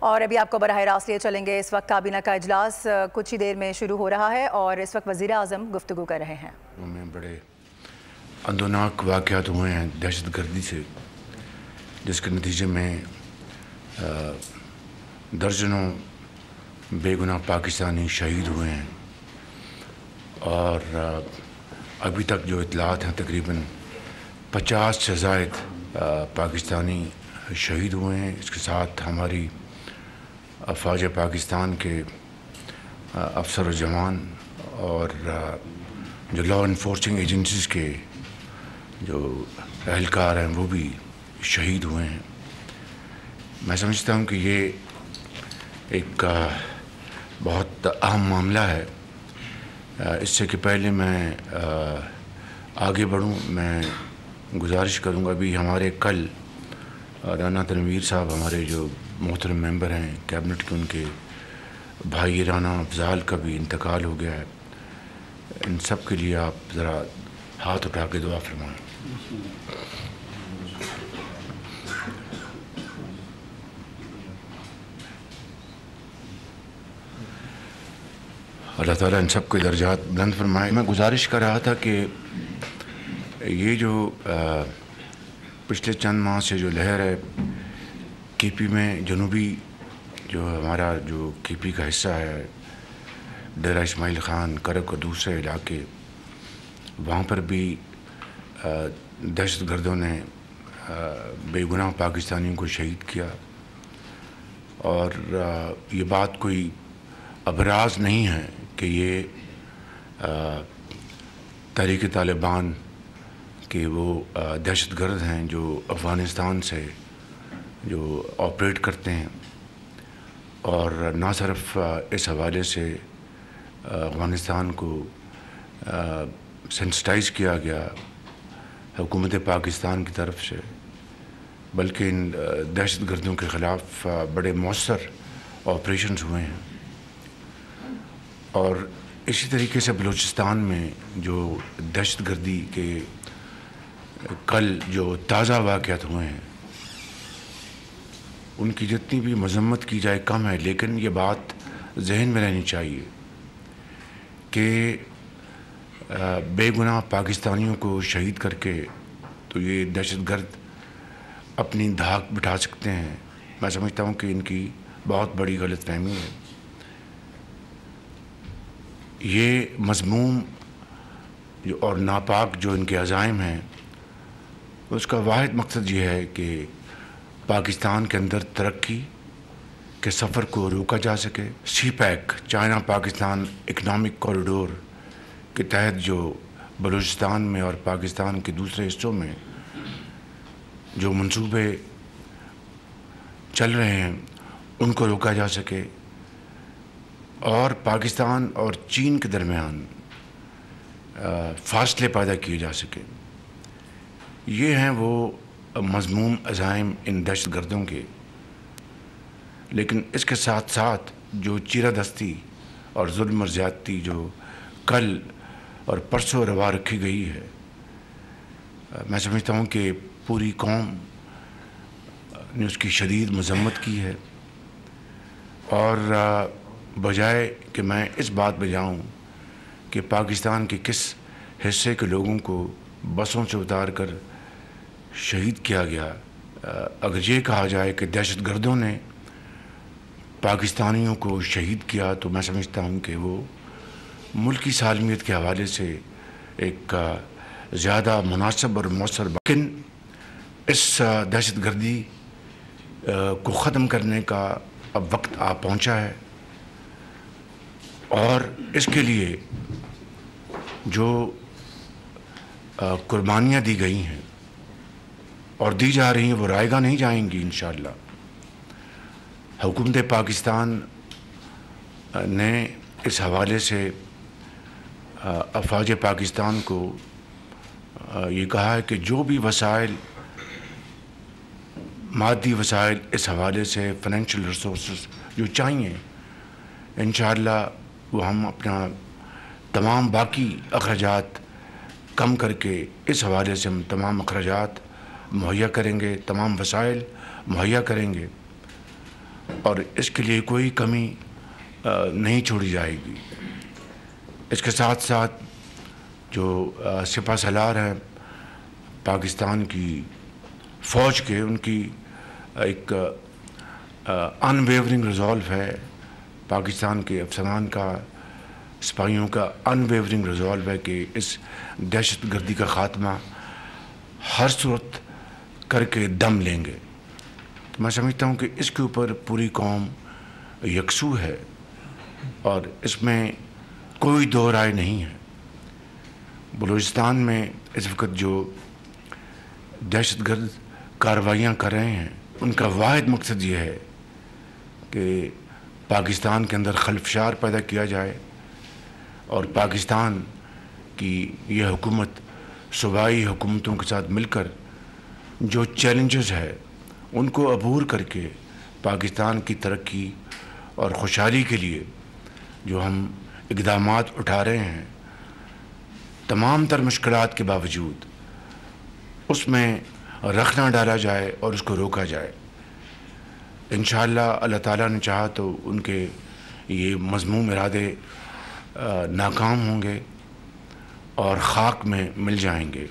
اور ابھی آپ کو براہ راست لیے چلیں گے. اس وقت کابینہ کا اجلاس کچھ ہی دیر میں شروع ہو رہا ہے اور اس وقت وزیر اعظم گفتگو کر رہے ہیں. میں بڑے اندوناک واقعات ہوئے ہیں دہشت گردی سے، جس کے نتیجے میں درجنوں بے گناہ پاکستانی شہید ہوئے ہیں، اور ابھی تک جو اطلاعات ہیں تقریباً 50 سے زائد پاکستانی شہید ہوئے ہیں. اس کے ساتھ ہماری افواج پاکستان کے افسر و جوان اور جو لا انفورسنگ ایجنسیز کے جو اہلکار ہیں وہ بھی شہید ہوئے ہیں. میں سمجھتا ہوں کہ یہ ایک بہت اہم معاملہ ہے. اس سے کہ پہلے میں آگے بڑھوں، میں گزارش کروں گا. ابھی ہمارے کل رانا تنویر صاحب، ہمارے جو محترم ممبر ہیں کیبنٹ کے، ان کے بھائی رانا افضال کا بھی انتقال ہو گیا ہے. ان سب کے لیے آپ ذرا ہاتھ اٹھا کے دعا فرمائیں. اللہ تعالیٰ ان سب کے درجات بلند فرمائے. میں گزارش کر رہا تھا کہ یہ جو پچھلے چند ماہ سے جو لہر ہے کے پی میں، جنوبی جو ہمارا جو کے پی کا حصہ ہے، ڈیرہ اسماعیل خان، کرک اور دوسرے علاقے، وہاں پر بھی دہشت گردوں نے بے گناہ پاکستانیوں کو شہید کیا. اور یہ بات کوئی ابراز نہیں ہے کہ یہ تحریک طالبان کہ وہ دہشت گرد ہیں جو افغانستان سے جو آپریٹ کرتے ہیں. اور نہ صرف اس حوالے سے افغانستان کو سینسٹائز کیا گیا حکومت پاکستان کی طرف سے، بلکہ ان دہشت گردوں کے خلاف بڑے مؤثر آپریشنز ہوئے ہیں. اور اسی طریقے سے بلوچستان میں جو دہشت گردی کے کل جو تازہ واقعات ہوئے ہیں، ان کی جتنی بھی مذمت کی جائے کم ہے. لیکن یہ بات ذہن میں رہنی چاہیے کہ بے گناہ پاکستانیوں کو شہید کر کے تو یہ دہشت گرد اپنی دھاک بٹھا سکتے ہیں. میں سمجھتا ہوں کہ ان کی بہت بڑی غلط فہمی ہے. یہ مذموم اور ناپاک جو ان کے عزائم ہیں، اس کا واحد مقصد یہ ہے کہ پاکستان کے اندر ترقی کے سفر کو روکا جا سکے. CPEC, China Pakistan economic corridor کے تحت جو بلوچستان میں اور پاکستان کے دوسرے حصوں میں جو منصوبے چل رہے ہیں، ان کو روکا جا سکے، اور پاکستان اور چین کے درمیان فاصلے پیدا کیے جا سکے. یہ ہیں وہ مذموم عزائم ان دہشت گردوں کے. لیکن اس کے ساتھ ساتھ جو چیرہ دستی اور ظلم اور زیادتی جو کل اور پرسوں روا رکھی گئی ہے، میں سمجھتا ہوں کہ پوری قوم نے اس کی شدید مذمت کی ہے. اور بجائے کہ میں اس بات پہ جاؤں کہ پاکستان کے کس حصے کے لوگوں کو بسوں سے اتار کر شہید کیا گیا، اگر یہ کہا جائے کہ دہشت گردوں نے پاکستانیوں کو شہید کیا، تو میں سمجھتا ہوں کہ وہ ملکی سالمیت کے حوالے سے ایک زیادہ مناسب اور مؤثر. لیکن اس دہشت گردی کو ختم کرنے کا اب وقت آ پہنچا ہے، اور اس کے لیے جو قربانیاں دی گئی ہیں اور دی جا رہی ہیں وہ رائے گاہ نہیں جائیں گی انشاءاللہ. حکومت پاکستان نے اس حوالے سے افواج پاکستان کو یہ کہا ہے کہ جو بھی وسائل، مادی وسائل اس حوالے سے، فائنینشیل ریسورسز جو چاہیے، انشاءاللہ وہ ہم اپنا تمام باقی اخراجات کم کر کے اس حوالے سے ہم تمام اخراجات مہیا کریں گے، تمام وسائل مہیا کریں گے. اور اس کے لیے کوئی کمی نہیں چھوڑی جائے گی۔ اس کے ساتھ ساتھ جو سپہ سالار ہیں پاکستان کی فوج کے، ان کی ایک ان ویورنگ ریزولو ہے، پاکستان کے افسران کا، سپاہیوں کا ان ویورنگ ریزولو ہے کہ اس دہشت گردی کا خاتمہ ہر صورت کر کے دم لیں گے۔ تو میں سمجھتا ہوں کہ اس کے اوپر پوری قوم یکسو ہے اور اس میں کوئی دو رائے نہیں ہے۔ بلوچستان میں اس وقت جو دہشت گرد کارروائیاں کر رہے ہیں، ان کا واحد مقصد یہ ہے کہ پاکستان کے اندر خلفشار پیدا کیا جائے اور پاکستان کی یہ حکومت صوبائی حکومتوں کے ساتھ مل کر جو چیلنجز ہے ان کو عبور کر کے پاکستان کی ترقی اور خوشحالی کے لیے جو ہم اقدامات اٹھا رہے ہیں، تمام تر مشکلات کے باوجود اس میں رخنا ڈالا جائے اور اس کو روکا جائے۔ انشاءاللہ اللہ تعالیٰ نے چاہا تو ان کے یہ مذموم ارادے ناکام ہوں گے اور خاک میں مل جائیں گے۔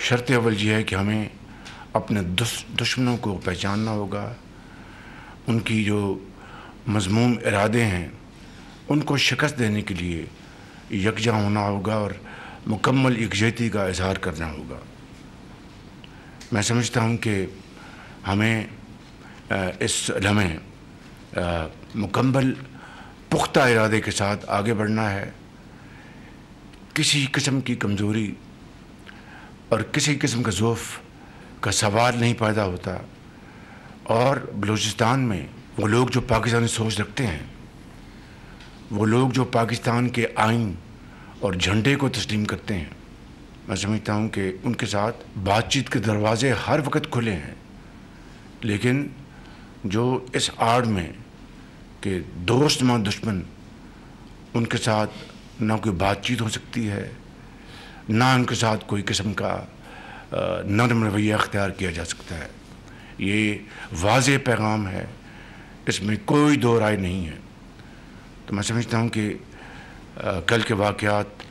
شرط اول یہ ہے کہ ہمیں اپنے دشمنوں کو پہچاننا ہوگا، ان کی جو مذموم ارادے ہیں ان کو شکست دینے کے لیے یکجا ہونا ہوگا اور مکمل یکجہتی کا اظہار کرنا ہوگا۔ میں سمجھتا ہوں کہ ہمیں اس لمحے مکمل پختہ ارادے کے ساتھ آگے بڑھنا ہے۔ کسی قسم کی کمزوری اور کسی قسم کا ضعف کا سوال نہیں پیدا ہوتا، اور بلوچستان میں وہ لوگ جو پاکستانی سوچ رکھتے ہیں، وہ لوگ جو پاکستان کے آئین اور جھنڈے کو تسلیم کرتے ہیں، میں سمجھتا ہوں کہ ان کے ساتھ بات چیت کے دروازے ہر وقت کھلے ہیں۔ لیکن جو اس آڑ میں کہ دوست ماں دشمن، ان کے ساتھ نہ کوئی بات چیت ہو سکتی ہے، نہ ان کے ساتھ کوئی قسم کا نرم رویہ اختیار کیا جا سکتا ہے۔ یہ واضح پیغام ہے، اس میں کوئی دو رائے نہیں ہے۔ تو میں سمجھتا ہوں کہ کل کے واقعات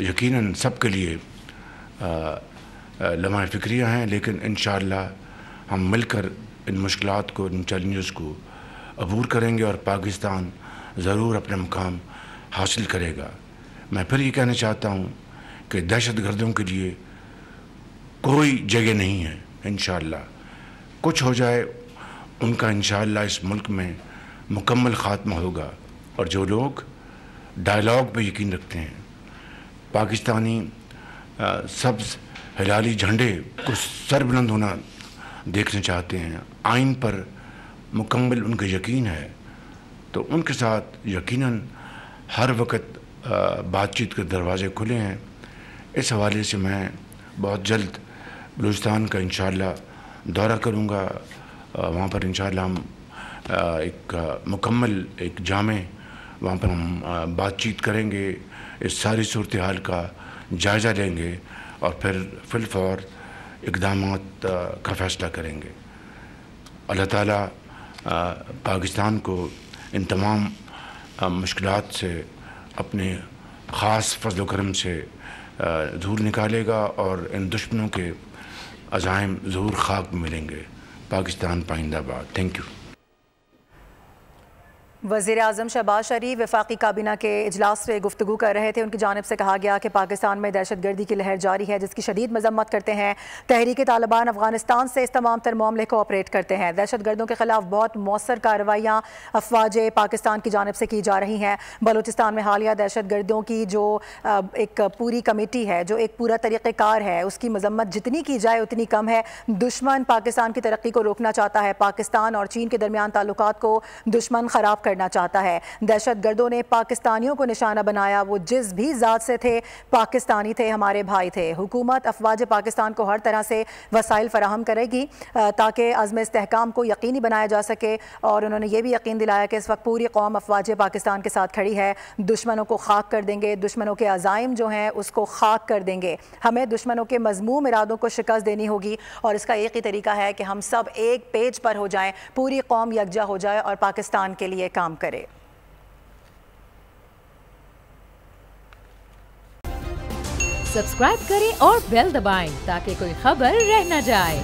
یقیناً سب کے لیے لمحہ فکریہ ہیں، لیکن انشاءاللہ ہم مل کر ان مشکلات کو، ان چیلنجز کو عبور کریں گے اور پاکستان ضرور اپنا مقام حاصل کرے گا۔ میں پھر یہ کہنا چاہتا ہوں کہ دہشت گردوں کے لیے کوئی جگہ نہیں ہے۔ انشاءاللہ کچھ ہو جائے ان کا انشاءاللہ اس ملک میں مکمل خاتمہ ہوگا، اور جو لوگ ڈائلاگ پہ یقین رکھتے ہیں، پاکستانی سبز ہلالی جھنڈے کو سر بلند ہونا دیکھنا چاہتے ہیں، آئین پر مکمل ان کا یقین ہے، تو ان کے ساتھ یقیناً ہر وقت بات چیت کے دروازے کھلے ہیں۔ اس حوالے سے میں بہت جلد بلوچستان کا انشاءاللہ دورہ کروں گا، وہاں پر انشاءاللہ ہم ایک مکمل ایک جامع وہاں پر ہم بات چیت کریں گے، اس ساری صورتحال کا جائزہ لیں گے اور پھر فی الفور اقدامات کا فیصلہ کریں گے۔ اللہ تعالیٰ پاکستان کو ان تمام مشکلات سے اپنے خاص فضل و کرم سے ضرور نکالے گا، اور ان دشمنوں کے عزائم ضرور خاک میں ملیں گے۔ پاکستان پائندہ باد۔ Thank you. وزیر اعظم شہباز شریف وفاقی کابینہ کے اجلاس سے گفتگو کر رہے تھے۔ ان کی جانب سے کہا گیا کہ پاکستان میں دہشت گردی کی لہر جاری ہے، جس کی شدید مذمت کرتے ہیں۔ تحریک طالبان افغانستان سے اس تمام تر معاملے کو آپریٹ کرتے ہیں۔ دہشت گردوں کے خلاف بہت مؤثر کارروائیاں افواج پاکستان کی جانب سے کی جا رہی ہیں۔ بلوچستان میں حالیہ دہشت گردوں کی جو ایک پوری کمیٹی ہے، جو ایک پورا طریقہ کار ہے، اس کی مذمت جتنی کی جائے اتنی کم ہے۔ دشمن پاکستان کی ترقی کو روکنا چاہتا ہے، پاکستان اور چین کے درمیان تعلقات کو دشمن خراب کرنا چاہتا ہے۔ دہشت گردوں نے پاکستانیوں کو نشانہ بنایا، وہ جس بھی ذات سے تھے پاکستانی تھے، ہمارے بھائی تھے۔ حکومت افواج پاکستان کو ہر طرح سے وسائل فراہم کرے گی تاکہ عزم استحکام کو یقینی بنایا جا سکے، اور انہوں نے یہ بھی یقین دلایا کہ اس وقت پوری قوم افواج پاکستان کے ساتھ کھڑی ہے۔ دشمنوں کو خاک کر دیں گے، دشمنوں کے عزائم جو ہیں اس کو خاک کر دیں گے۔ ہمیں دشمنوں کے مذموم ارادوں کو شکست دینی ہوگی، اور اس کا ایک ہی طریقہ ہے کہ ہم سب ایک پیج پر ہو جائیں، پوری قوم یکجا ہو جائے اور پاکستان کے لیے کام کرے۔ سبسکرائب کریں اور بیل دبائیں تاکہ کوئی خبر رہ نہ جائے۔